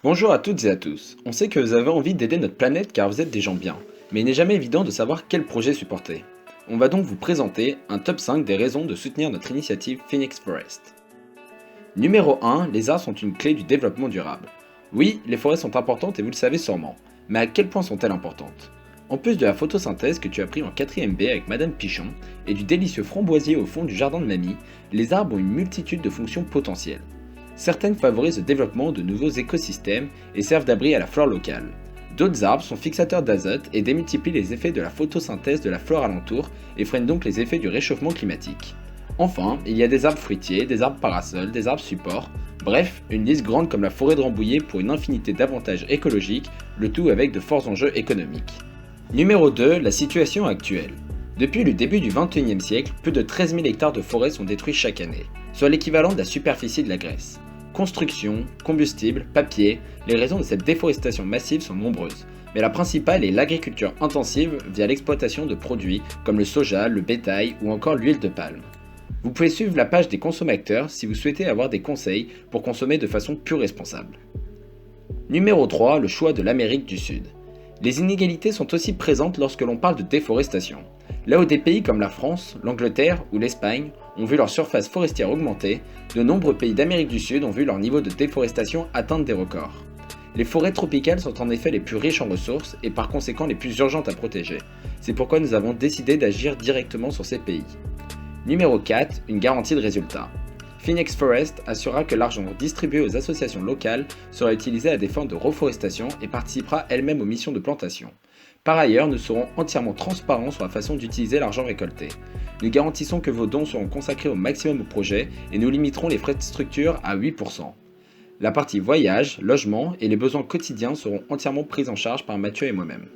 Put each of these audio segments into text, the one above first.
Bonjour à toutes et à tous. On sait que vous avez envie d'aider notre planète car vous êtes des gens bien, mais il n'est jamais évident de savoir quel projet supporter. On va donc vous présenter un top 5 des raisons de soutenir notre initiative Phoenix Forest. Numéro 1, les arbres sont une clé du développement durable. Oui, les forêts sont importantes et vous le savez sûrement, mais à quel point sont-elles importantes? En plus de la photosynthèse que tu as appris en 4ème B avec Madame Pichon et du délicieux framboisier au fond du jardin de mamie, les arbres ont une multitude de fonctions potentielles. Certaines favorisent le développement de nouveaux écosystèmes et servent d'abri à la flore locale. D'autres arbres sont fixateurs d'azote et démultiplient les effets de la photosynthèse de la flore alentour et freinent donc les effets du réchauffement climatique. Enfin, il y a des arbres fruitiers, des arbres parasols, des arbres supports, bref, une liste grande comme la forêt de Rambouillet pour une infinité d'avantages écologiques, le tout avec de forts enjeux économiques. Numéro 2, la situation actuelle. Depuis le début du XXIe siècle, plus de 13 000 hectares de forêts sont détruits chaque année, soit l'équivalent de la superficie de la Grèce. Construction, combustible, papier, les raisons de cette déforestation massive sont nombreuses, mais la principale est l'agriculture intensive via l'exploitation de produits comme le soja, le bétail ou encore l'huile de palme. Vous pouvez suivre la page des consommateurs si vous souhaitez avoir des conseils pour consommer de façon plus responsable. Numéro 3, le choix de l'Amérique du Sud. Les inégalités sont aussi présentes lorsque l'on parle de déforestation. Là où des pays comme la France, l'Angleterre ou l'Espagne ont vu leur surface forestière augmenter, de nombreux pays d'Amérique du Sud ont vu leur niveau de déforestation atteindre des records. Les forêts tropicales sont en effet les plus riches en ressources et par conséquent les plus urgentes à protéger. C'est pourquoi nous avons décidé d'agir directement sur ces pays. Numéro 4, une garantie de résultat. Phoenix Forest assurera que l'argent distribué aux associations locales sera utilisé à des fins de reforestation et participera elle-même aux missions de plantation. Par ailleurs, nous serons entièrement transparents sur la façon d'utiliser l'argent récolté. Nous garantissons que vos dons seront consacrés au maximum au projet et nous limiterons les frais de structure à 8%. La partie voyage, logement et les besoins quotidiens seront entièrement pris en charge par Mathieu et moi-même.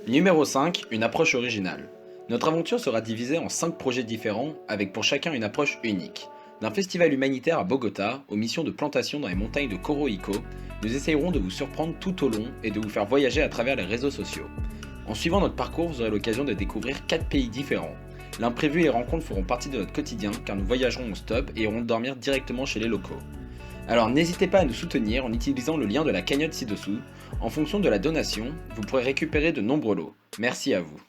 Numéro 5, une approche originale. Notre aventure sera divisée en 5 projets différents avec pour chacun une approche unique. D'un festival humanitaire à Bogota aux missions de plantation dans les montagnes de Coroico, nous essayerons de vous surprendre tout au long et de vous faire voyager à travers les réseaux sociaux. En suivant notre parcours, vous aurez l'occasion de découvrir 4 pays différents. L'imprévu et les rencontres feront partie de notre quotidien car nous voyagerons en stop et irons dormir directement chez les locaux. Alors n'hésitez pas à nous soutenir en utilisant le lien de la cagnotte ci-dessous. En fonction de la donation, vous pourrez récupérer de nombreux lots. Merci à vous.